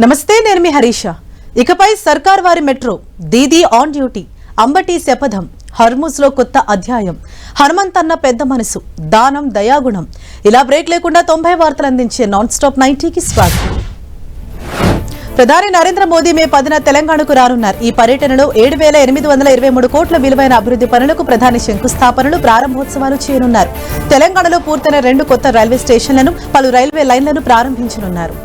నమస్తే, నేను మీ హరీష. ఇకపై సర్కార్ వారి metro Didi on duty. Ambati శపథం. హర్ముజ్ లో కొత్త అధ్యాయం. హనుమంతన్న పెద్ద మనసు, దానం దయాగుణం. ఇలా బ్రేక్ లేకుండా 90 వార్తలు అందించే నాన్ స్టాప్ 90కి స్వాగతం. ప్రధాని నరేంద్ర మోదీ మే 10న తెలంగాణకు రానున్నారు. ఈ పర్యటనలో 7,823 కోట్ల విలువైన అభివృద్ధి పనులకు ప్రధాని శంకుస్థాపనలు, ప్రారంభోత్సవాలు చేయనున్నారు. తెలంగాణలో పూర్తయిన 2 కొత్త రైల్వే స్టేషన్లను, పలు రైల్వే లైన్లను ప్రారంభించనున్నారు.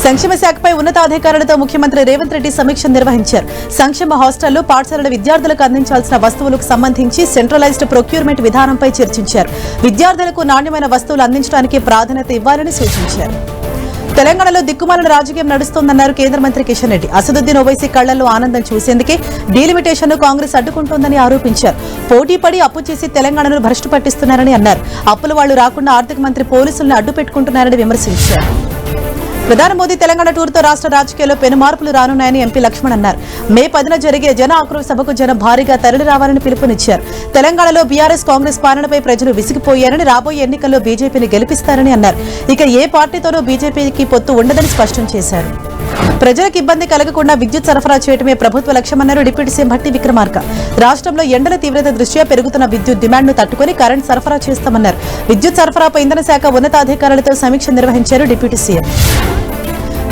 సంక్షేమ శాఖపై ఉన్నతాధికారులతో ముఖ్యమంత్రి రేవంత్ రెడ్డి సమీక్ష నిర్వహించారు. సంక్షేమ హాస్టళ్లు, పాఠశాలల విద్యార్థులకు అందించాల్సిన వస్తువులకు సంబంధించి సెంట్రలైజ్డ్ ప్రొక్యూర్మెంట్ విధానంపై చర్చించారు. విద్యార్థులకు నాణ్యమైన వస్తువులు అందించడానికి ప్రాధాన్యత ఇవ్వాలని సూచించారు. తెలంగాణలో దిక్కుమాలిన రాజకీయం నడుస్తోందన్నారు కేంద్ర మంత్రి కిషన్ రెడ్డి. అసదుద్దీన్ ఓవైసీ కళ్లలో ఆనందం చూసేందుకే డీలిమిటేషన్ ను కాంగ్రెస్ అడ్డుకుంటోందని ఆరోపించారు. పోటీపడి అప్పు చేసి తెలంగాణను భ్రష్టు పట్టిస్తున్నారని అన్నారు. అప్పుల వాళ్లు రాకుండా ఆర్థిక మంత్రి పోలీసులను అడ్డు పెట్టుకుంటున్నారని విమర్శించారు. ప్రధాని మోదీ తెలంగాణ టూర్తో రాష్ట్ర రాజకీయాల్లో పెను మార్పులు రానున్నాయని ఎంపీ లక్ష్మణ్ అన్నారు. మే 10న జరిగే జన ఆక్రోశ సభకు జనం భారీగా తరలి రావాలని పిలుపునిచ్చారు. తెలంగాణలో బీఆర్ఎస్ కాంగ్రెస్ పాలనపై ప్రజలు విసిగిపోయారని, రాబోయే ఎన్నికల్లో బీజేపీని గెలిపిస్తారని అన్నారు. ఇక ఏ పార్టీతోనూ బీజేపీకి పొత్తు ఉండదని స్పష్టం చేశారు. ప్రజలకు ఇబ్బంది కలగకుండా విద్యుత్ సరఫరా చేయడమే ప్రభుత్వ లక్ష్యమన్నారు డిప్యూటీ సీఎం భట్టి విక్రమార్క. రాష్ట్రంలో ఎండల తీవ్రత దృష్ట్యా పెరుగుతున్న విద్యుత్ డిమాండ్ను తట్టుకుని కరెంట్ సరఫరా చేస్తామన్నారు. విద్యుత్ సరఫరాపై ఇంధన శాఖ ఉన్నతాధికారులతో సమీక్ష నిర్వహించారు డిప్యూటీ సీఎం.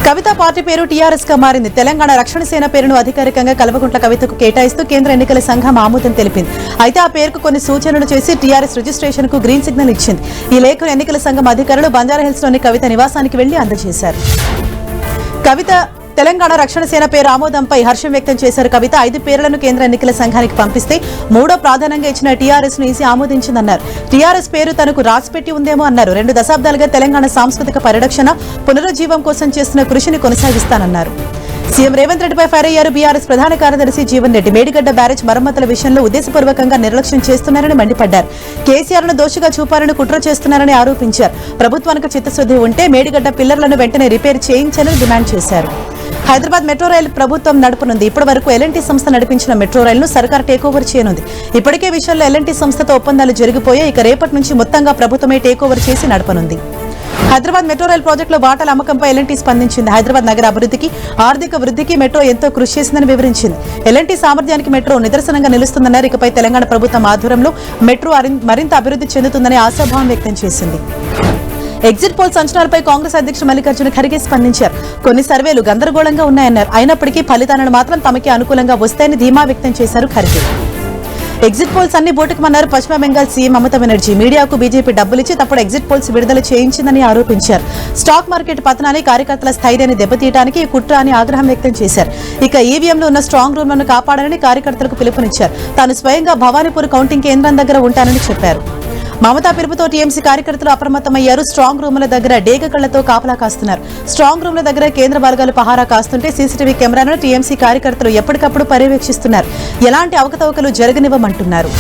కవిత పార్టీ పేరు టీఆర్ఎస్ గా మారింది. తెలంగాణ రక్షణ సేన పేరును అధికారికంగా కల్వకుంట్ల కవితకు కేటాయిస్తూ కేంద్ర ఎన్నికల సంఘం ఆమోదం తెలిపింది. అయితే ఆ పేరుకు కొన్ని సూచనలు చేసి టీఆర్ఎస్ రిజిస్ట్రేషన్ కు గ్రీన్ సిగ్నల్ ఇచ్చింది. ఈ లేఖను ఎన్నికల సంఘం అధికారులు బంజారాహిల్స్ లోని కవిత నివాసానికి వెళ్లి అందజేశారు. కవిత తెలంగాణ రక్షణ సేన పేరు ఆమోదంపై హర్షం వ్యక్తం చేశారు. కవిత 5 పేర్లను కేంద్ర ఎన్నికల సంఘానికి పంపిస్తే 3వ ప్రాధాన్యంగా ఇచ్చిన టీఆర్ఎస్ ను ఈసీ ఆమోదించిందన్నారు. టీఆర్ఎస్ పేరు తనకు రాసిపెట్టి ఉందేమో అన్నారు. 2 దశాబ్దాలుగా తెలంగాణ సాంస్కృతిక పరిరక్షణ, పునరుజ్జీవం కోసం చేస్తున్న కృషిని కొనసాగిస్తానన్నారు. సీఎం రేవంత్ రెడ్డిపై ఫైర్ అయ్యారు బీఆర్ఎస్ ప్రధాన కార్యదర్శి జీవన్ రెడ్డి. మేడిగడ్డ బ్యారేజ్ మరమ్మతుల విషయంలో ఉద్దేశపూర్వకంగా నిర్లక్ష్యం చేస్తున్నారని మండిపడ్డారు. కేసీఆర్ ను దోషిగా చూపాలని కుట్ర చేస్తున్నారని ఆరోపించారు. ప్రభుత్వానికి చిత్తశుద్ది ఉంటే మేడిగడ్డ పిల్లర్లను వెంటనే రిపేర్ చేయించాలని డిమాండ్ చేశారు. హైదరాబాద్ మెట్రో రైలు ప్రభుత్వం నడుపనుంది. ఇప్పటి వరకు ఎల్ఎన్టీ సంస్థ నడిపించిన మెట్రో రైలును సర్కార్ టేకోవర్ చేయనుంది. ఇప్పటికే విషయంలో ఎల్ఎన్టీ సంస్థతో ఒప్పందాలు జరిగిపోయాయి. ఇక రేపటి నుంచి మొత్తంగా ప్రభుత్వమే టేకోవర్ చేసి నడపనుంది. హైదరాబాద్ మెట్రో రైలు ప్రాజెక్టులో వాటాల అమ్మకంపై ఎల్ఎన్టీ స్పందించింది. హైదరాబాద్ నగర అభివృద్ధికి, ఆర్థిక వృద్ధికి మెట్రో ఎంతో కృషి చేసిందని వివరించింది. ఎల్ఎన్టీ సామర్థ్యానికి మెట్రో నిదర్శనంగా నిలుస్తుందన్నారు. ఇకపై తెలంగాణ ప్రభుత్వం ఆధ్వర్యంలో మెట్రో మరింత అభివృద్ధి చెందుతుందని ఆశాభావం వ్యక్తం చేసింది. ఎగ్జిట్ పోల్స్ అంచనాలపై కాంగ్రెస్ అధ్యక్షుడు మల్లికార్జున ఖర్గే స్పందించారు. కొన్ని సర్వేలు గందరగోళంగా ఉన్నాయన్నారు. అయినప్పటికీ ఫలితాలను మాత్రం తమకి అనుకూలంగా వస్తాయని ధీమా వ్యక్తం చేశారు ఖర్గే. ఎగ్జిట్ పోల్స్ అన్ని బోటుకుమన్నారు పశ్చిమ బెంగాల్ సీఎం మమతా బెనర్జీ. మీడియాకు బీజేపీ డబ్బులిచ్చి తప్పుడు ఎగ్జిట్ పోల్స్ విడుదల చేయించిందని ఆరోపించారు. స్టాక్ మార్కెట్ పతనాన్ని, కార్యకర్తల స్థైర్యాన్ని దెబ్బతీయడానికి కుట్ర అని ఆగ్రహం వ్యక్తం చేశారు. ఇక ఈవీఎంలో ఉన్న స్ట్రాంగ్ రూమ్లను కాపాడాలని కార్యకర్తలకు పిలుపునిచ్చారు. తాను స్వయంగా భవానీపూర్ కౌంటింగ్ కేంద్రం దగ్గర ఉంటానని చెప్పారు. మమతా పిలుపుతో టీఎంసీ కార్యకర్తలు అప్రమత్తమయ్యారు. స్ట్రాంగ్ రూముల దగ్గర డేగ కళ్లతో కాపలా కాస్తున్నారు. స్ట్రాంగ్ రూముల దగ్గర కేంద్ర బలగాలు పహారా కాస్తుంటే సీసీటీవీ కెమెరాలను టీఎంసీ కార్యకర్తలు ఎప్పటికప్పుడు పర్యవేక్షిస్తున్నారు. ఎలాంటి అవకతవకలు జరగనివ్వమంటున్నారు.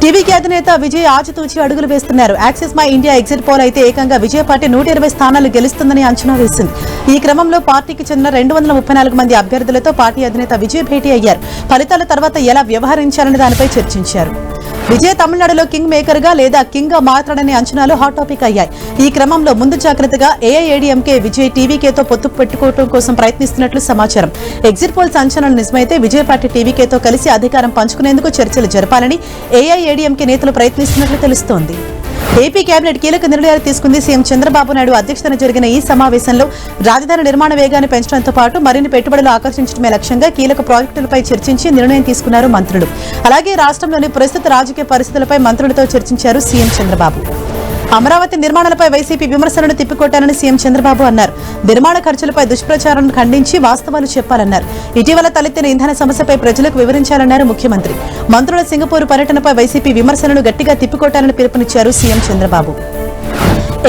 టీవీకి అధినేత విజయ్ ఆచితూచి అడుగులు వేస్తున్నారు. Axis my India exit poll అయితే ఏకంగా విజయ పార్టీ 120 స్థానాలు గెలుస్తుందని అంచనా వేసింది. ఈ క్రమంలో పార్టీకి చెందిన 234 మంది అభ్యర్థులతో పార్టీ అధినేత విజయ్ భేటీ అయ్యారు. ఫలితాల తర్వాత ఎలా వ్యవహరించాలనే దానిపై చర్చించారు. విజయ్ తమిళనాడులో కింగ్ మేకర్ గా లేదా కింగ్ గా మాట్లాడని అంచనాలు హాట్ టాపిక్ అయ్యాయి. ఈ క్రమంలో ముందు జాగ్రత్తగా ఏఐఏడీఎంకే విజయ్ టీవీకేతో పొత్తు పెట్టుకోవడం కోసం ప్రయత్నిస్తున్నట్లు సమాచారం. ఎగ్జిట్ పోల్స్ అంచనాలు నిజమైతే విజయ్ పార్టీ టీవీకేతో కలిసి అధికారం పంచుకునేందుకు చర్చలు జరపాలని ఏఐఏడీఎంకే నేతలు ప్రయత్నిస్తున్నట్లు తెలుస్తోంది. ఏపీ కేబినెట్ కీలక నిర్ణయాలు తీసుకుంది. సీఎం చంద్రబాబు నాయుడు అధ్యక్షతన జరిగిన ఈ సమావేశంలో రాజధాని నిర్మాణ వేగాన్ని పెంచడంతో పాటు మరిన్ని పెట్టుబడులు ఆకర్షించడమే లక్ష్యంగా కీలక ప్రాజెక్టులపై చర్చించి నిర్ణయం తీసుకున్నారు మంత్రులు. అలాగే రాష్ట్రంలోని ప్రస్తుత రాజకీయ పరిస్థితులపై మంత్రులతో చర్చించారు సీఎం చంద్రబాబు. అమరావతి నిర్మాణాలపై వైసీపీ విమర్శలను తిప్పికొట్టారని సీఎం చంద్రబాబు అన్నారు. నిర్మాణ ఖర్చులపై దుష్ప్రచారాన్ని ఖండించి వాస్తవాలు చెప్పాలన్నారు. ఇటీవల తలెత్తిన ఇంధన సమస్యపై ప్రజలకు వివరించాలన్నారు ముఖ్యమంత్రి. మంత్రుల సింగపూర్ పర్యటనపై వైసీపీ విమర్శలను గట్టిగా తిప్పికొట్టాలని పిలుపునిచ్చారు సీఎం చంద్రబాబు.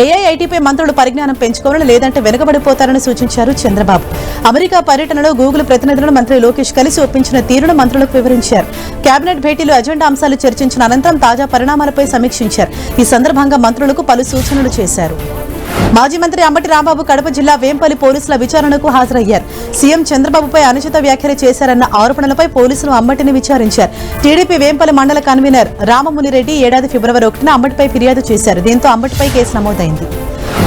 ఏఐఐటీపై మంత్రులు పరిజ్ఞానం పెంచుకోవాలని, లేదంటే వెనుకబడిపోతారని సూచించారు చంద్రబాబు. అమెరికా పర్యటనలో గూగుల్ ప్రతినిధులను మంత్రి లోకేష్ కలిసి ఒప్పించిన తీరును మంత్రులకు వివరించారు. కేబినెట్ భేటీలో అజెండా అంశాలు చర్చించిన అనంతరం తాజా పరిణామాలపై సమీక్షించారు. ఈ సందర్భంగా మంత్రులకు పలు సూచనలు చేశారు. మాజీ మంత్రి అంబటి రాంబాబు కడప జిల్లా వేంపల్లి పోలీసుల విచారణకు హాజరయ్యారు. సీఎం చంద్రబాబుపై అనుచిత వ్యాఖ్యలు చేశారన్న ఆరోపణలపై పోలీసులు అంబటిని విచారించారు. టీడీపీ వేంపల్లి మండల కన్వీనర్ రామమునిరెడ్డి ఏడాది ఫిబ్రవరి 1న అంబటిపై ఫిర్యాదు చేశారు. దీంతో అంబటిపై కేసు నమోదైంది.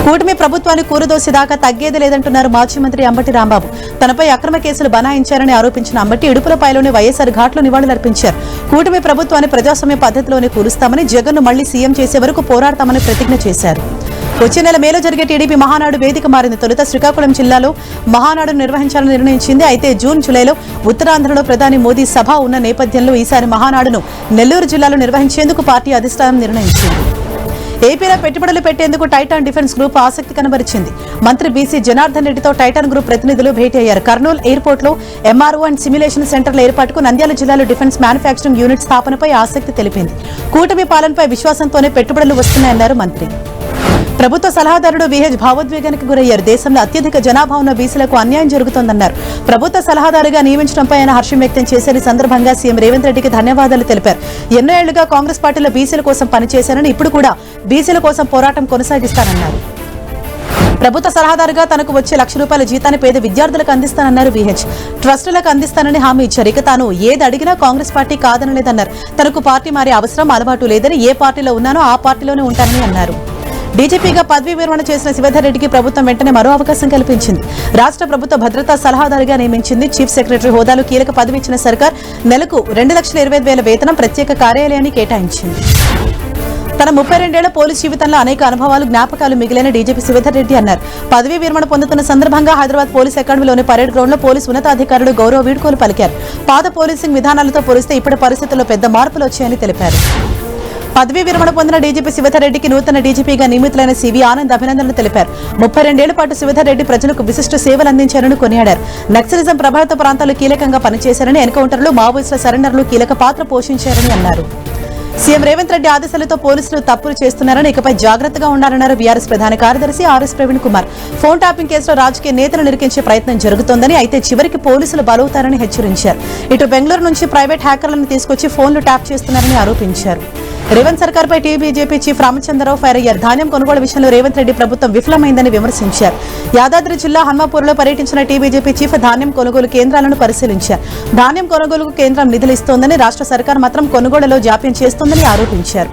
కూటమి ప్రభుత్వాన్ని కూరదోసేదాకా తగ్గేది లేదంటున్నారు మాజీ మంత్రి అంబటి రాంబాబు. తనపై అక్రమ కేసులు బనాయించారని ఆరోపించిన అంబటి ఇడుపులపాయలోని వైఎస్ఆర్ ఘాట్లో నివాళులర్పించారు. కూటమి ప్రభుత్వాన్ని ప్రజాస్వామ్య పద్ధతిలోనే కూలుస్తామని, జగన్ను మళ్లీ సీఎం చేసే వరకు పోరాడతామని ప్రతిజ్ఞ చేశారు. వచ్చే నెల మేలో జరిగే టీడీపీ మహానాడు వేదిక మారింది. తొలుత శ్రీకాకుళం జిల్లాలో మహానాడును నిర్వహించాలని నిర్ణయించింది. అయితే జూన్ జూలైలో ఉత్తరాంధ్రలో ప్రధాని మోదీ సభ ఉన్న నేపథ్యంలో ఈసారి మహానాడును నెల్లూరు జిల్లాలో నిర్వహించేందుకు పార్టీ అధిష్టానం నిర్ణయించింది. ఏపీలో పెట్టుబడులు పెట్టేందుకు టైటాన్ డిఫెన్స్ గ్రూప్ ఆసక్తి కనబరిచింది. మంత్రి బీసీ జనార్దన్ రెడ్డితో టైటాన్ గ్రూప్ ప్రతినిధులు భేటీ అయ్యారు. కర్నూలు ఎయిర్పోర్ట్ లో ఎంఆర్ఓ అండ్ సిమ్యులేషన్ సెంటర్ల ఏర్పాటుకు, నంద్యాల జిల్లాలో డిఫెన్స్ మ్యానుఫ్యాక్చరింగ్ యూనిట్ స్థాపనపై ఆసక్తి తెలిపింది. కూటమి పాలనపై విశ్వాసంతోనే పెట్టుబడులు వస్తున్నాయన్నారు మంత్రి. ప్రభుత్వ సలహాదారుడు విహెచ్ భావోద్వేగానికి గురయ్యారు. దేశంలో అత్యధిక జనాభా ఉన్న బీసీలకు అన్యాయం జరుగుతోందన్నారు. ప్రభుత్వ సలహాదారుగా నియమించడంపై ఆయన హర్షం వ్యక్తం చేశారు. ఈ సందర్భంగా సీఎం రేవంత్ రెడ్డికి ధన్యవాదాలు తెలిపారు. ఎన్నో ఏళ్లుగా కాంగ్రెస్ పార్టీలో బీసీల కోసం పనిచేశారని, ఇప్పుడు కూడా బీసీల కోసం పోరాటం కొనసాగిస్తానన్నారు. ప్రభుత్వ సలహాదారుగా తనకు వచ్చే ₹1,00,000 జీతాన్ని పేద విద్యార్థులకు అందిస్తానన్నారు విహెచ్. ట్రస్టులకు అందిస్తానని హామీ ఇచ్చారు. ఇక తాను ఏది అడిగినా కాంగ్రెస్ పార్టీ కాదనలేదన్నారు. తనకు పార్టీ మారే అవసరం, అలవాటు లేదని, ఏ పార్టీలో ఉన్నానో ఆ పార్టీలోనే ఉంటానని అన్నారు. డీజీపీగా పదవీ విరమణ చేసిన శివధర్ రెడ్డికి ప్రభుత్వం వెంటనే మరో అవకాశం కల్పించింది. రాష్ట్ర ప్రభుత్వ భద్రతా సలహాదారుగా నియమించింది. చీఫ్ సెక్రటరీ హోదాలో కీలక పదవి ఇచ్చిన సర్కార్ నెలకు ₹2,25,000 వేతనం, ప్రత్యేక కార్యాలయాన్ని కేటాయించింది. తన 32 ఏళ్ల పోలీసు జీవితంలో అనేక అనుభవాలు, జ్ఞాపకాలు మిగిలిన డీజీపీ శివధర్ రెడ్డి అన్నారు. పదవీ విరమణ పొందుతున్న సందర్భంగా హైదరాబాద్ పోలీస్ అకాడమీలోని పరేడ్ గ్రౌండ్ లో పోలీసు ఉన్నతాధికారులు గౌరవ వీడ్కోలు పలికారు. పాత పోలీసింగ్ విధానాలతో పోలిస్తే ఇప్పటి పరిస్థితుల్లో పెద్ద మార్పులు వచ్చాయని తెలిపారు. పదవీ విరమణ పొందిన డీజీపీ శివధర్ రెడ్డికి నూతన డీజీపీగా నియమితులైన సివి ఆనంద్ అభినందనలు తెలిపారు. 32 ఏళ్ల పాటు శివధర్ రెడ్డి ప్రజలకు విశిష్ట సేవలు అందించారని కొనియాడారు. నక్సలిజం ప్రభావిత ప్రాంతాల్లో కీలకంగా పనిచేశారని, ఎన్కౌంటర్లు, మావోయిస్టుల సరెండర్లు కీలక పాత్ర పోషించారని అన్నారు. సీఎం రేవంత్ రెడ్డి ఆదేశాలతో పోలీసులు తప్పులు చేస్తున్నారని, ఇకపై జాగ్రత్తగా ఉండాలన్నారు బీఆర్ఎస్ ప్రధాన కార్యదర్శి RS Praveen Kumar. Phone tapping కేసులో రాజకీయ నేతలు నిరికించే ప్రయత్నం జరుగుతోందని, అయితే చివరికి పోలీసులు బలవుతారని హెచ్చరించారు. ఇటు బెంగళూరు నుంచి ప్రైవేట్ హ్యాకర్లను తీసుకొచ్చి ఫోన్లు ట్యాప్ చేస్తున్నారని ఆరోపించారు. రేవంత్ సర్కార్పై టీబీజేపీ చీఫ్ రామచంద్రరావు ఫైర్ అయ్యారు. ధాన్యం కొనుగోలు విషయంలో రేవంత్ రెడ్డి ప్రభుత్వం విఫలమైందని విమర్శించారు. యాదాద్రి జిల్లా హన్మపూర్లో పర్యటించిన టీబీజేపీ చీఫ్ ధాన్యం కొనుగోలు కేంద్రాలను పరిశీలించారు. ధాన్యం కొనుగోలుకు కేంద్రం నిధులు ఇస్తోందని, రాష్ట్ర సర్కార్ మాత్రం కొనుగోలులో జాప్యం చేస్తోందని ఆరోపించారు.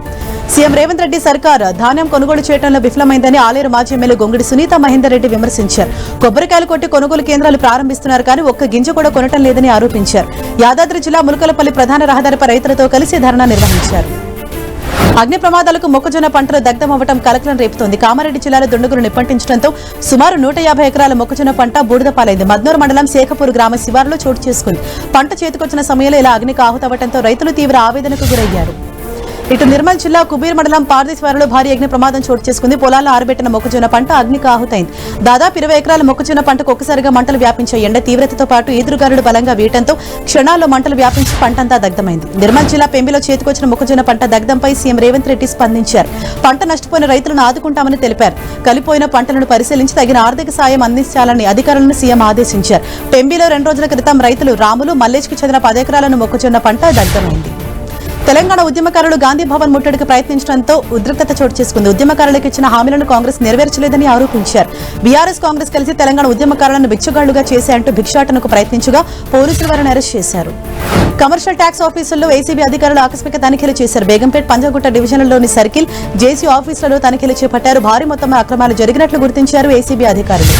సీఎం రేవంత్ రెడ్డి సర్కార్ ధాన్యం కొనుగోలు చేయడంలో విఫలమైందని ఆలేరు మాజీ ఎమ్మెల్యే గొంగిడి సునీత మహేందర్ రెడ్డి విమర్శించారు. కొబ్బరికాయలు కొట్టి కొనుగోలు కేంద్రాలు ప్రారంభిస్తున్నారు కానీ ఒక్క గింజ కూడా కొనటం లేదని ఆరోపించారు. యాదాద్రి జిల్లా ములకలపల్లి ప్రధాన రహదారిపై రైతులతో కలిసి ధర్నా నిర్వహించారు. అగ్ని ప్రమాదాలకు మొక్కజొన్న పంటలు దగ్ధమవ్వడం కలకలం రేపుతోంది. కామారెడ్డి జిల్లాలో దుండగులు నిప్పంటించడంతో సుమారు 150 ఎకరాల మొక్కజొన్న పంట బూడిద పాలైంది. మద్నూరు మండలం శేఖపూర్ గ్రామ శివారులో చోటు చేసుకుంది. పంట చేతికొచ్చిన సమయంలో ఇలా అగ్నికి ఆహుతవ్వడంతో రైతులు తీవ్ర ఆవేదనకు గురయ్యారు. ఇటు నిర్మల్ జిల్లా కుబీర్ మండలం పార్దీశ్వరలో భారీ అగ్ని ప్రమాదం చోటు చేసుకుంది. పొలాల్లో ఆరబెట్టిన మొక్కజొన్న పంట అగ్నికి ఆహుతైంది. దాదాపు 20 ఎకరాల మొక్కజొన్న పంటకు ఒక్కసారిగా మంటలు వ్యాపించాయి. ఎండ తీవ్రతతో పాటు ఈదురుగాలులు బలంగా వీయడంతో క్షణాల్లో మంటలు వ్యాపించి పంటంతా దగ్ధమైంది. నిర్మల్ జిల్లా పెంబిలో చేతికొచ్చిన మొక్కజొన్న పంట దగ్ధంపై సీఎం రేవంత్ రెడ్డి స్పందించారు. పంట నష్టపోయిన రైతులను ఆదుకుంటామని తెలిపారు. కలిపోయిన పంటలను పరిశీలించి తగిన ఆర్థిక సాయం అందించాలని అధికారులను సీఎం ఆదేశించారు. పెంబిలో 2 రోజుల క్రితం రైతులు రాములు, మల్లేష్కి చెందిన 10 ఎకరాలను మొక్కజొన్న పంట దగ్ధమైంది. తెలంగాణ ఉద్యమకారులు గాంధీ భవన్ ముట్టడికి ప్రయత్నించడంతో ఉద్రిక్తత చోటు చేసుకుంది. ఉద్యమకారులకు ఇచ్చిన హామీలను కాంగ్రెస్ నెరవేర్చలేదని ఆరోపించారు. బీఆర్ఎస్ కాంగ్రెస్ కలిసి తెలంగాణ ఉద్యమకారులను బిచ్చగాళ్లుగా చేశాయంటూ భిక్షాటనకు ప్రయత్నించగా పోలీసులు వారిని అరెస్ట్ చేశారు. కమర్షియల్ ట్యాక్స్ ఆఫీసుల్లో ఏసీబీ అధికారులు ఆకస్మిక తనిఖీలు చేశారు. బేగంపేట్, పంజాగుట్ట డివిజన్లలోని సర్కిల్, జేసీ ఆఫీసులలో తనిఖీలు చేపట్టారు. భారీ మొత్తంలో అక్రమాలు జరిగినట్లు గుర్తించారు ఏసీబీ అధికారులు.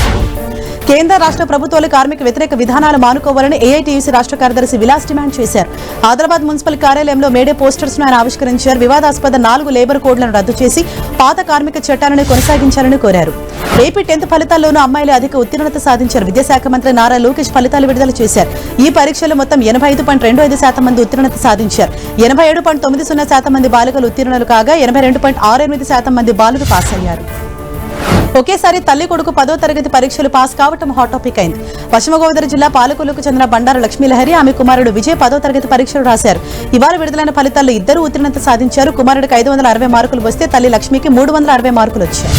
కేంద్ర రాష్ట్ర ప్రభుత్వాలు కార్మిక వ్యతిరేక విధానాలు మానుకోవాలని ఏఐటీయూసీ రాష్ట్ర కార్యదర్శి విలాస్ డిమాండ్ చేశారు. ఆదిలాబాద్ మున్సిపల్ కార్యాలయంలో మేడే పోస్టర్స్ ను ఆయన ఆవిష్కరించారు. వివాదాస్పద 4 లేబర్ కోడ్లను రద్దు చేసి పాత కార్మిక చట్టాలను కొనసాగించాలని కోరారు. ఏపీ 10th ఫలితాల్లోనూ అమ్మాయిలు అధిక ఉత్తీర్ణత సాధించారు. విద్యాశాఖ మంత్రి నారా లోకేష్ ఫలితాలు విడుదల చేశారు. ఈ పరీక్షలో మొత్తం 85.25% మంది ఉత్తీర్ణత సాధించారు. 87.90% మంది బాలికలు ఉత్తీర్ణులు కాగా 82.68% మంది బాలురు పాస్ అయ్యారు. ఒకేసారి తల్లి కొడుకు 10వ తరగతి పరీక్షలు పాస్ కావటం హాట్ టాపిక్ అయింది. పశ్చిమ గోదావరి జిల్లా పాలకొల్లుకు చెందిన బండారు లక్ష్మీలహరి, ఆమె కుమారుడు విజయ్ 10వ తరగతి పరీక్షలు రాశారు. ఇవాళ విడుదలైన ఫలితాల్లో ఇద్దరు ఉత్తీర్ణత సాధించారు. కుమారుడికి 560 మార్కులు వస్తే తల్లి లక్ష్మికి 360 మార్కులు వచ్చాయి.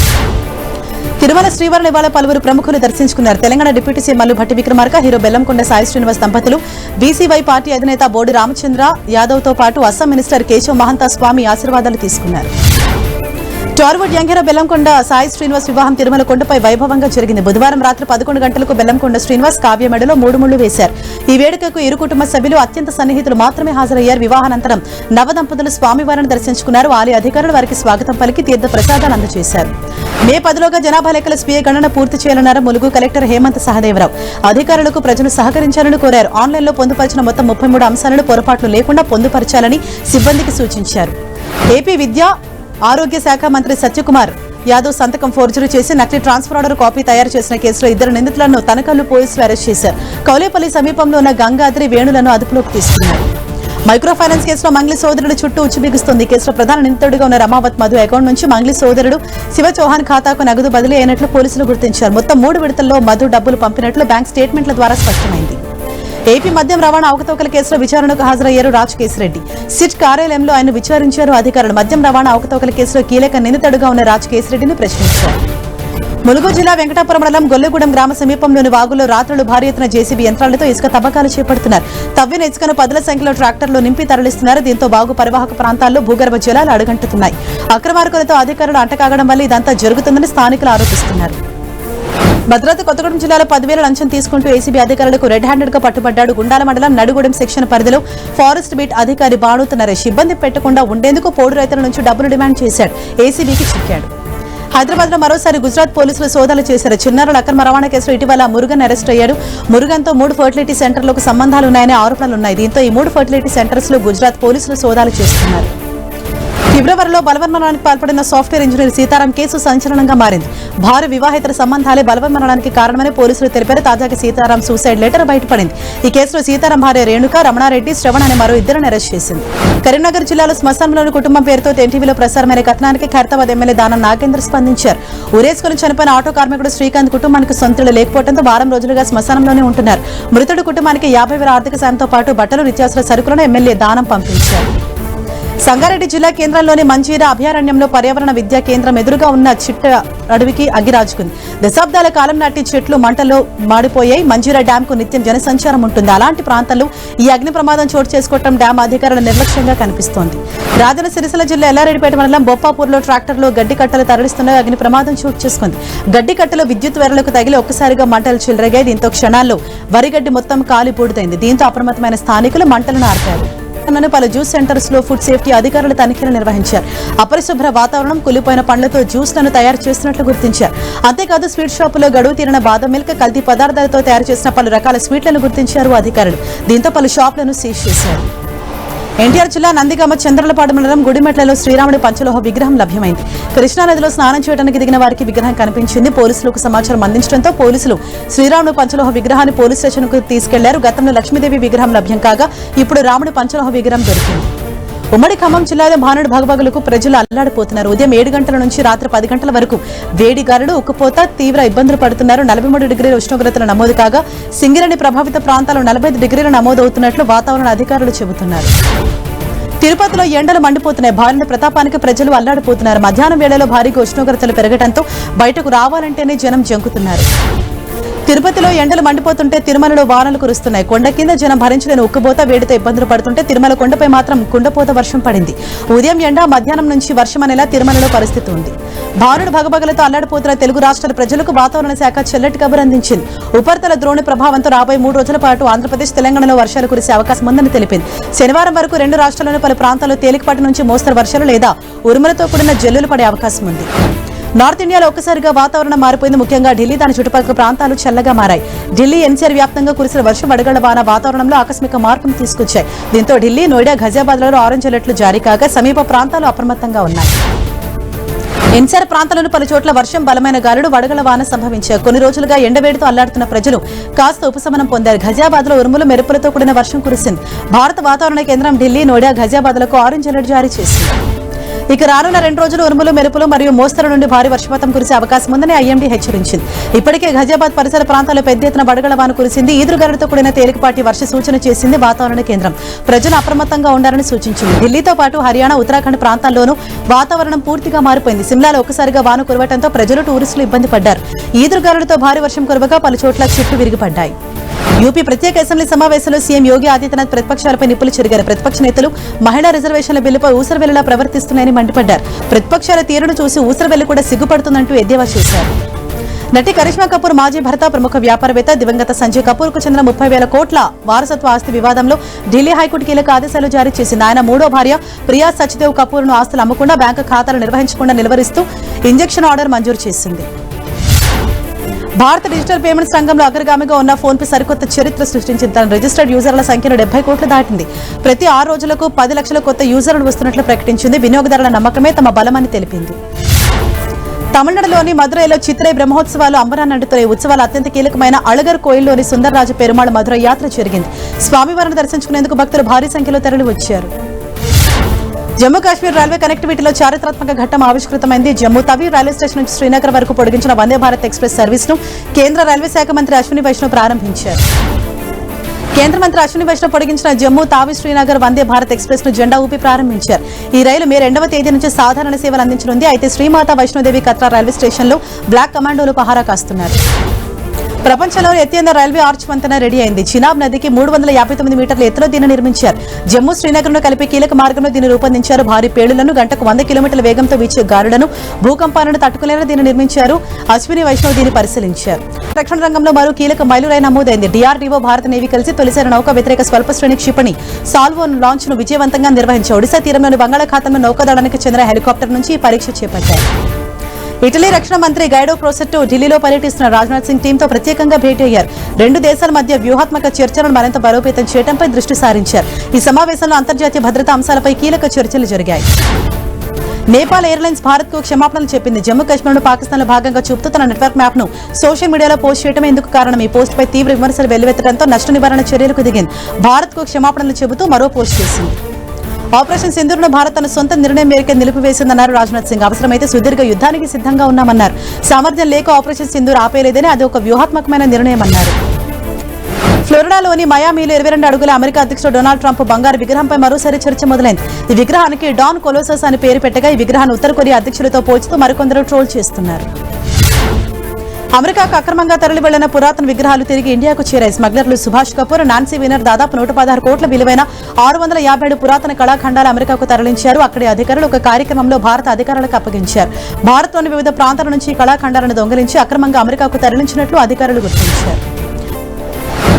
తిరుమల శ్రీవారిని ఇవాళ పలువురు ప్రముఖులు దర్శించుకున్నారు. Telangana deputy CM Mallu Bhatti Vikramarka, hero Bellamkonda Sai Srinivas దంపతులు, బీసీవై పార్టీ అధినేత బోడి రామచంద్ర యాదవ్తో పాటు అస్సాం మినిస్టర్ కేశవ్ మహంతా స్వామి ఆశీర్వాదాలు తీసుకున్నారు. టార్వుడ్ యంగ్ హీరో బెల్లంకొండ సాయి శ్రీనివాస్ వివాహం తిరుమల కొండపై వైభవంగా జరిగింది. బుధవారం రాత్రి 11 గంటలకు బెల్లంకొండ శ్రీనివాస్ కావ్య మెడలో 3 ముళ్లు వేశారు. ఈ వేడుకకు ఇరు కుటుంబ సభ్యులు, అత్యంత సన్నిహితులు మాత్రమే హాజరయ్యారు. వివాహానంతరం నవదంపతులు స్వామివారిని దర్శించుకున్నారు. ఆలయ అధికారులు వారికి స్వాగతం పలికి తీర్థ ప్రసాదాలు అందజేశారు. మే 10లోగా జనాభా లెక్కల స్వీయ గణన పూర్తి చేయాలన్నారు ములుగు కలెక్టర్ హేమంత్ సహదేవరావు. అధికారులకు ప్రజలు సహకరించాలని కోరారు. ఆన్లైన్లో పొందుపరిచిన మొత్తం 33 అంశాలను పొరపాట్లు లేకుండా పొందుపరచాలని సిబ్బందికి సూచించారు. ఏపీ విద్యా ఆరోగ్య శాఖ మంత్రి సత్యకుమార్ యాదవ్ సంతకం ఫోర్జరీ చేసి నకిలీ ట్రాన్స్ఫర్ ఆర్డర్ కాపీ తయారు చేసిన కేసులో 2 నిందితులను తనకల్లు పోలీసులు అరెస్ట్ చేశారు. కౌలేపల్లి సమీపంలో ఉన్న గంగాద్రి వేణులను అదుపులోకి తీసుకున్నారు. మైక్రో ఫైనాన్స్ కేసులో మంగ్లీ సోదరుడు చుట్టూ ఉచ్చుబిగుస్తుంది. కేసులో ప్రధాన నిందితుడిగా ఉన్న రమావత్ మధు అకౌంట్ నుంచి మంగ్లీ సోదరుడు శివ చౌహాన్ ఖాతాకు నగదు బదిలీ అయినట్లు పోలీసులు గుర్తించారు. మొత్తం 3 విడతల్లో మధు డబ్బులు పంపినట్లు బ్యాంక్ స్టేట్మెంట్ల ద్వారా స్పష్టమైంది. ఏపీ మద్యం రవాణా అవకతవకల కేసులో విచారణకు హాజరయ్యారు రాజకేశ్రెడ్డి. సిట్ కార్యాలయంలో ఆయన విచారించారు అధికారులు. మద్యం రవాణా అవకతవకల కేసులో కీలక నిందితుడిగా ఉన్న రాజకేశ్రెడ్డిని ప్రశ్నించారు. ములుగు జిల్లా వెంకటాపురం మండలం గొల్లగూడెం గ్రామ సమీపంలోని వాగులో రాత్రులు భారీ ఎత్తున జేసీబీ యంత్రాలతో ఇసుక తవ్వకాలు చేపడుతున్నారు. తవ్విన ఇసుకను 10ల సంఖ్యలో ట్రాక్టర్లో నింపి తరలిస్తున్నారు. దీంతో వాగు పరివాహక ప్రాంతాల్లో భూగర్భ జలాలు అడుగంటున్నాయి. అక్రమార్కులతో అధికారులు అంటకాగడం వల్ల ఇదంతా జరుగుతుందని స్థానికులు ఆరోపిస్తున్నారు. భద్రాద్రి కొత్తగూడెం జిల్లాలో 10,000 లంచం తీసుకుంటూ ఏసీబీ అధికారులకు రెడ్ హ్యాండెడ్ గా పట్టుబడ్డాడు. గుండాల మండలం నడుగూడెం సెక్షన్ పరిధిలో ఫారెస్ట్ బీట్ అధికారి బాణుతు నరేష్ ఇబ్బంది పెట్టకుండా ఉండేందుకు పోడు రైతుల నుంచి డబ్బులు డిమాండ్ చేశాడు. ఏసీబీకి చిక్కాడు. హైదరాబాద్ లో మరోసారి గుజరాత్ పోలీసులు సోదాలు చేశారు. చిన్నారుల అక్రమ రవాణా కేసులో ఇటీవల మురుగన్ అరెస్ట్ అయ్యాడు. మురుగన్తో 3 ఫర్టిలిటీ సెంటర్లకు సంబంధాలున్నాయనే ఆరోపణలున్నాయి. దీంతో ఈ 3 ఫర్టిలిటీ సెంటర్స్ లో గుజరాత్ పోలీసులు సోదాలు చేస్తున్నారు. ఫిబ్రవరిలో బలవన్మరణానికి పాల్పడిన సాఫ్ట్వేర్ ఇంజనీర్ సీతారాం కేసు సంచలనంగా మారింది. భార్య వివాహేతర సంబంధాలే బలవన్మరణానికి కారణమని పోలీసులు తెలిపారు. తాజాగా సీతారాం సూసైడ్ లెటర్ బయటపడింది. ఈ కేసులో సీతారాం భార్య రేణుక, రమణారెడ్డి, శ్రవణ్ అనే మరో 2 అరెస్ట్ చేసింది. కరీంనగర్ జిల్లాలో శ్మశానంలోని కుటుంబం పేరుతో ఎన్టీవీలో ప్రసారమైన కథనానికి ఖైరతాబాద్ ఎమ్మెల్యే దానం నాగేంద్ర స్పందించారు. ఉరేసుకుని చనిపోయిన ఆటో కార్మికుడు శ్రీకాంత్ కుటుంబానికి సొంతలు లేకపోవడంతో వారం రోజులుగా శ్మశానంలోనే ఉంటున్నారు. మృతుడి కుటుంబానికి 50,000 ఆర్థిక సాయంతో పాటు బట్టలు, నిత్యావసర సరుకులను ఎమ్మెల్యే దానం పంపించారు. సంగారెడ్డి జిల్లా కేంద్రంలోని మంజీరా అభయారణ్యంలో పర్యావరణ విద్యా కేంద్రం ఎదురుగా ఉన్న చిట్ట అడవికి అగ్గిరాజుకుంది. దశాబ్దాల కాలం నాటి చెట్లు మంటల్లో మాడిపోయాయి. మంజీరా డ్యాం కు నిత్యం జనసంచారం ఉంటుంది. అలాంటి ప్రాంతాల్లో ఈ అగ్ని ప్రమాదం చోటు చేసుకోవడం డ్యాం అధికారుల నిర్లక్ష్యంగా కనిపిస్తోంది. రాజన్న సిరిసిల్ల జిల్లా ఎల్లారెడ్డిపేట మండలం బొప్పాపూర్లో ట్రాక్టర్లో గడ్డి కట్టలు తరలిస్తుండగా అగ్ని ప్రమాదం చోటు చేసుకుంది. గడ్డి కట్టలు విద్యుత్ వెరలకు తగిలి ఒక్కసారిగా మంటలు చెలరేగాయి. దీంతో క్షణాల్లో వరిగడ్డి మొత్తం కాలి బూడిదైంది. దీంతో అప్రమత్తమైన స్థానికులు మంటలను ఆర్పారు. పలు జ్యూస్ సెంటర్స్ లో ఫుడ్ సేఫ్టీ అధికారులు తనిఖీలు నిర్వహించారు. అపరిశుభ్ర వాతావరణం, కులిపోయిన పండ్లతో జ్యూస్లను తయారు చేస్తున్నట్లు గుర్తించారు. అంతేకాదు స్వీట్ షాపులో గడువు తీరిన బాదం మిల్క్, కల్తీ పదార్థాలతో తయారు చేసిన పలు రకాల స్వీట్లను గుర్తించారు అధికారులు. దీంతో పలు షాపులను సీజ్ చేశారు. ఎన్టీఆర్ జిల్లా నందిగామ చంద్రలపాడు మండలం గుడిమెట్లలో శ్రీరాముడి పంచలోహ విగ్రహం లభ్యమైంది. కృష్ణానదిలో స్నానం చేయడానికి దిగిన వారికి విగ్రహం కనిపించింది. పోలీసులకు సమాచారం అందించడంతో పోలీసులు శ్రీరాముడి పంచలోహ విగ్రహాన్ని పోలీస్ స్టేషన్ కు తీసుకెళ్లారు. గతంలో లక్ష్మీదేవి విగ్రహం లభ్యం కాగా ఇప్పుడు రాముడి పంచలోహ విగ్రహం దొరికింది. ఉమ్మడి ఖమ్మం జిల్లాలో భానుడి భగభగలకు ప్రజలు అల్లాడిపోతున్నారు. ఉదయం 7 గంటల నుంచి రాత్రి 10 గంటల వరకు వేడి గాలులు, ఉక్కుపోత, తీవ్ర ఇబ్బందులు పడుతున్నారు. 43 డిగ్రీల ఉష్ణోగ్రతలు నమోదు కాగా సింగరేణి ప్రభావిత ప్రాంతాల్లో 45 డిగ్రీలు నమోదవుతున్నట్లు వాతావరణ అధికారులు చెబుతున్నారు. తిరుపతిలో ఎండలు మండిపోతున్నాయి. భానుడి ప్రతాపానికి ప్రజలు అల్లాడిపోతున్నారు. మధ్యాహ్నం వేళలో భారీగా ఉష్ణోగ్రతలు పెరగడంతో బయటకు రావాలంటేనే జనం జంకుతున్నారు. తిరుపతిలో ఎండలు మండిపోతుంటే తిరుమలలో వానలు కురుస్తున్నాయి. కొండ కింద జనం భరించలేని ఉక్కుపోత, వేడితో ఇబ్బందులు పడుతుంటే తిరుమల కొండపై మాత్రం కుండపోత వర్షం పడింది. ఉదయం ఎండ, మధ్యాహ్నం నుంచి వర్షం అనేలా తిరుమలలో పరిస్థితి ఉంది. భానుడి భగభగలతో అల్లాడిపోతున్న తెలుగు రాష్ట్రాల ప్రజలకు వాతావరణ శాఖ చల్లటి కబురు అందించింది. ఉపరితల ద్రోణి ప్రభావంతో రాబోయే 3 రోజుల పాటు ఆంధ్రప్రదేశ్, తెలంగాణలో వర్షాలు కురిసే అవకాశం ఉందని తెలిపింది. శనివారం వరకు 2 రాష్ట్రాల్లోని పలు ప్రాంతాల్లో తేలికపాటి నుంచి మోస్తరు వర్షాలు లేదా ఉరుములతో కూడిన జల్లులు పడే అవకాశం ఉంది. నార్త్ ఇండియాలో ఒక్కసారిగా వాతావరణం మారిపోయింది. ముఖ్యంగా ఢిల్లీ, దాని చుట్టుపక్కల ప్రాంతాలు చల్లగా మారాయి. ఢిల్లీ ఎన్సీఆర్ వ్యాప్తంగా కురిసిన వర్షం, వడగళ్ల వాన వాతావరణంలో ఆకస్మిక మార్పును తీసుకొచ్చాయి. దీంతో ఢిల్లీ, నోయిడా, ఘజియాబాద్లలో ఆరెంజ్ అలర్ట్లు జారీ కాగా సమీప ప్రాంతాలు అప్రమత్తంగా ఉన్నాయి. ఎన్సీఆర్ ప్రాంతాలను పలు చోట్ల వర్షం, బలమైన గాలులు, వడగళ్ల వాన సంభవించాయి. కొన్ని రోజులుగా ఎండవేడితో అల్లాడుతున్న ప్రజలు కాస్త ఉపశమనం పొందారు. ఘజియాబాద్ లో ఉరుములు, మెరుపులతో కూడిన వర్షం కురిసింది. భారత వాతావరణ కేంద్రం ఢిల్లీ, నోయిడా, ఘజియాబాద్లకు ఆరెంజ్ అలర్ట్ జారీ చేసింది. ఇక రానున్న 2 రోజులు ఉరుములు, మెరుపులు మరియు మోస్తరు నుండి భారీ వర్షపాతం కురిసే అవకాశం ఉందని ఐఎండీ హెచ్చరించింది. ఇప్పటికే ఘజియాబాద్ పరిసర ప్రాంతాల్లో పెద్ద ఎత్తున వడగళ్ల వాన కురిసింది. ఈదురుగాలులతో కూడిన తేలికపాటి వర్ష సూచన చేసింది వాతావరణ కేంద్రం. ప్రజలు అప్రమత్తంగా ఉండాలని సూచించింది. ఢిల్లీతో పాటు హర్యానా, ఉత్తరాఖండ్ ప్రాంతాల్లోనూ వాతావరణం పూర్తిగా మారిపోయింది. సిమ్లాలో ఒక్కసారిగా వాన కురవడంతో ప్రజలు, టూరిస్టులు ఇబ్బంది పడ్డారు. ఈదురుగాలులతో భారీ వర్షం కురవగా పలు చోట్ల చెట్లు విరిగిపడ్డాయి. యూపీ ప్రత్యేక అసెంబ్లీ సమావేశంలో సీఎం యోగి ఆదిత్యనాథ్ ప్రతిపక్షాలపై నిప్పులు చెరిగారు. ప్రతిపక్ష నేతలు మహిళా రిజర్వేషన్ల బిల్లుపై ఊసరవెల్లిలా ప్రవర్తిస్తున్నాయని మండిపడ్డారు. ప్రతిపక్షాల తీరును చూసి ఊసరవెల్లి కూడా సిగ్గుపడుతుందంటూ ఎద్దేవా చేశారు. నటి కరిష్మా కపూర్ మాజీ భర్త ప్రముఖ వ్యాపారవేత్త దివంగత సంజయ్ కపూర్ కు చెందిన 30,000 కోట్ల వారసత్వ ఆస్తి వివాదంలో ఢిల్లీ హైకోర్టు కీలక ఆదేశాలు జారీ చేసింది. ఆయన మూడో భార్య ప్రియా సచ్దేవ్ కపూర్ ను ఆస్తులు అమ్మకుండా బ్యాంకు ఖాతాలు నిర్వహించకుండా నిలువరిస్తూ ఇంజెక్షన్ ఆర్డర్ మంజూరు చేసింది. భారత డిజిటల్ పేమెంట్స్ రంగంలో అగ్రగామిగా ఉన్న ఫోన్ పే సరికొత్త చరిత్ర సృష్టించింది. తన రిజిస్టర్డ్ యూజర్ల సంఖ్యను 70 కోట్లు దాటింది. ప్రతి 6 రోజులకు 10 లక్షల కొత్త యూజర్లు వస్తున్నట్లు ప్రకటించింది. వినియోగదారుల నమ్మకమే తమ బలమని తెలిపింది. తమిళనాడులోని మదురైలో చిత్రై బ్రహ్మోత్సవాలు అంబరాన్ని అంటున్నాయి. ఉత్సవాలు అత్యంత కీలకమైన అళగర్ కోయిల్లోని సుందరరాజ పెరుమాళ్ మధురై యాత్ర జరిగింది. స్వామివారిని దర్శించుకునేందుకు భక్తులు భారీ సంఖ్యలో తరలి వచ్చారు. జమ్మూ కాశ్మీర్ రైల్వే కనెక్టివిటీలో చారిత్రాత్మక ఘట్టం ఆవిష్కృతమైంది. జమ్మూ తవి రైల్వే స్టేషన్ నుంచి శ్రీనగర్ వరకు పొడిగించిన వందే భారత్ ఎక్స్ప్రెస్ సర్వీస్ ను కేంద్ర రైల్వే శాఖ మంత్రి అశ్విని వైష్ణవ్ ప్రారంభించారు. కేంద్ర మంత్రి అశ్విని వైష్ణవ్ పొడిగించిన జమ్మూ తావి శ్రీనగర్ వందే భారత్ ఎక్స్ప్రెస్ ను జెండా ఊపి ప్రారంభించారు. ఈ రైలు మే 2వ తేదీ నుంచి సాధారణ సేవలు అందించనుంది. అయితే శ్రీమాత వైష్ణోదేవి కత్రా రైల్వే స్టేషన్లో బ్లాక్ కమాండోలు పహారా కాస్తున్నారు. ప్రపంచంలో ఎత్తైన రైల్వే ఆర్చ్ వంతెన రెడీ అయింది. చినాబ్ నదికి 359 మీటర్ల ఎత్తులో దీన్ని నిర్మించారు. జమ్మూ శ్రీనగర్ ను కలిపే కీలక మార్గంలో దీన్ని రూపొందించారు. భారీ పేలులను గంటకు 100 కిలోమీటర్ల వేగంతో వీచే గాలులను భూకంపాలను తట్టుకునేలా దీన్ని నిర్మించారు. అశ్విని వైష్ణవ్ దీన్ని పరిశీలించారు. రక్షణ రంగంలో మరో కీలక మైలురాయి నమోదైంది. DRDO భారత నేవీ కలిసి తొలిసారి నౌకా వ్యతిరేక స్వల్ప శ్రేణి క్షిపణి సాల్వో లాంచ్ ను విజయవంతంగా నిర్వహించారు. ఒడిశా తీరంలోని బంగాళాఖాతంలో నౌకాదళానికి చెందిన హెలికాప్టర్ నుంచి ఈ పరీక్ష చేపట్టారు. ఇటలీ రక్షణ మంత్రి గైడో క్రోసెట్టో ఢిల్లీలో పర్యటిస్తున్న రాజ్నాథ్ సింగ్ టీంతో ప్రత్యేకంగా భేటీ అయ్యారు. 2 దేశాల మధ్య వ్యూహాత్మక చర్చలను మరింత బలోపేతం చేయడంపై దృష్టి సారించారు. ఈ సమావేశంలో అంతర్జాతీయ భద్రతా అంశాలపై కీలక చర్చలు జరిగాయి. నేపాల్ ఎయిర్లైన్స్ భారత్ కు క్షమాపణలు చెప్పింది. జమ్మూ కాశ్మీర్ను పాకిస్తాన్లో భాగంగా చూపుతూ తన నెట్వర్క్ మ్యాప్ ను సోషల్ మీడియాలో పోస్ట్ చేయడమే ఇందుకు కారణం. ఈ పోస్ట్ పై తీవ్ర విమర్శలు వెల్లువెత్తడంతో నష్ట నివారణ చర్యలకు దిగింది. భారత్ కు క్షమాపణలు చెబుతూ మరో పోస్ట్ చేసింది. ఆపరేషన్ సింధూర్ను భారత్ తన సొంత నిర్ణయం మేరకు నిలిపివేసిందన్నారు రాజ్నాథ్ సింగ్. అవసరమైతే సుదీర్ఘ యుద్ధానికి సిద్ధంగా ఉన్నామన్నారు. సామర్థ్యం లేక ఆపరేషన్ సింధూర్ ఆపేలేదని అది ఒక వ్యూహాత్మకమైన నిర్ణయం అన్నారు. ఫ్లోరిడాలోని మయామీలో 22 అడుగుల అమెరికా అధ్యక్షుడు డొనాల్డ్ ట్రంప్ బంగారు విగ్రహంపై మరోసారి చర్చ మొదలైంది. ఈ విగ్రహానికి డాన్ కొలోసస్ అని పేరు పెట్టగా ఈ విగ్రహాన్ని ఉత్తర కొరియా అధ్యక్షుడితో పోల్చుతూ మరికొందరు ట్రోల్ చేస్తున్నారు. అమెరికాకు అక్రమంగా తరలి వెళ్లిన పురాతన విగ్రహాలు తిరిగి ఇండియాకు చేరాయి. స్మగ్లర్లు సుభాష్ కపూర్, నాన్సీ వీనర్ దాదాపు 116 కోట్ల విలువైన 657 పురాతన కళాఖండాలు అమెరికాకు తరలించారు. అక్కడి అధికారులు ఒక కార్యక్రమంలో భారత అధికారులకు అప్పగించారు. భారత్లోని వివిధ ప్రాంతాల నుంచి ఈ కళాఖండాలను దొంగిలించి అక్రమంగా అమెరికాకు తరలించినట్లు అధికారులు గుర్తించారు.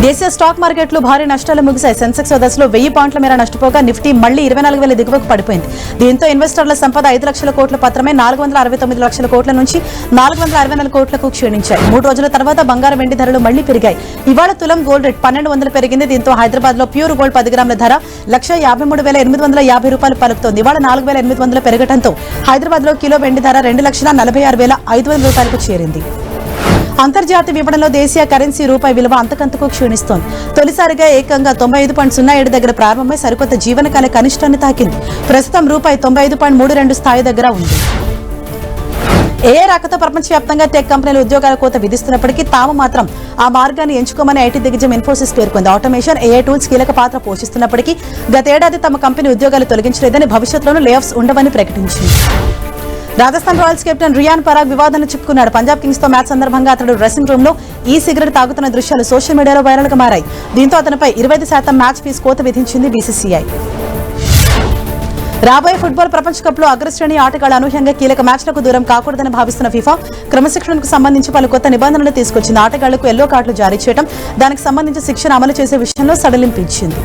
దేశీయ స్టాక్ మార్కెట్లు భారీ నష్టాలు ముగిశాయి. సెన్సెక్స్ దశలో 1000 పాయింట్ల మేర నష్టపోగా నిఫ్టీ మళ్లీ 24,000 దిగువకు పడిపోయింది. దీంతో ఇన్వెస్టర్ల సంపద 5 లక్షల కోట్ల పత్రమే 469 లక్షల కోట్ల నుంచి 464 కోట్లకు క్షీణించాయి. 3 రోజుల తర్వాత బంగారం వెండి ధరలు మళ్లీ పెరిగాయి. ఇవాళ తులం గోల్డ్ రేట్ 1200 పెరిగింది. దీంతో హైదరాబాద్ లో ప్యూర్ గోల్డ్ 10 గ్రాముల ధర 1,53,850 రూపాయలు పలుకుతోంది. ఇవాళ 4,800 పెరగడంతో హైదరాబాద్ లో కిలో వెండి ధర 2,46,500 రూపాయలకు చేరింది. అంతర్జాతీయ విపణిలో దేశీయ కరెన్సీ రూపాయి విలువ అంతకంతకు క్షీణిస్తోంది. తొలిసారిగా ఏకంగా 95.07 దగ్గర ప్రారంభమై సరికొత్త జీవనకాల కనిష్టాన్ని తాకింది. ప్రస్తుతం రూపాయి 95.32 స్థాయి దగ్గర ఉంది. ఏఐ రాకతో ప్రపంచవ్యాప్తంగా టెక్ కంపెనీలు ఉద్యోగాల కోత విధిస్తున్నప్పటికీ తాము మాత్రం ఆ మార్గాన్ని ఎంచుకోమని ఐటీ దిగ్గజం ఇన్ఫోసిస్ పేర్కొంది. ఆటోమేషన్, ఏఐ టూల్స్ కీలక పాత్ర పోషిస్తున్నప్పటికీ గతేడాది తమ కంపెనీ ఉద్యోగాలు తొలగించలేదని, భవిష్యత్తులోనూ లే ఆఫ్స్ ఉండవని ప్రకటించింది. రాజస్థాన్ రాయల్స్ కెప్టెన్ రియాన్ పరాగ్ వివాదాన్ని చిక్కుకున్నాడు. పంజాబ్ కింగ్స్ తో మ్యాచ్ సందర్భంగా అతడు డ్రెస్సింగ్ రూమ్ లో ఈ సిగరెట్ తాగుతున్న దృశ్యాలు సోషల్ మీడియాలో వైరల్ గా మారాయి. దీంతో అతనిపై 25% మ్యాచ్ ఫీజు కోత విధించింది బీసీసీఐ. రాబోయే ఫుట్బాల్ ప్రపంచ కప్ లో అగ్రశ్రేణి ఆటగాళ్లు అనూహ్యంగా కీలక మ్యాచ్లకు దూరం కాకూడదని భావిస్తున్న ఫిఫా క్రమశిక్షణకు సంబంధించి పలు కొత్త నిబంధనలు తీసుకొచ్చింది. ఆటగాళ్లకు ఎల్లో కార్డులు జారీ చేయడం, దానికి సంబంధించి శిక్షణ అమలు చేసే విషయంలో సడలింపు ఇచ్చింది.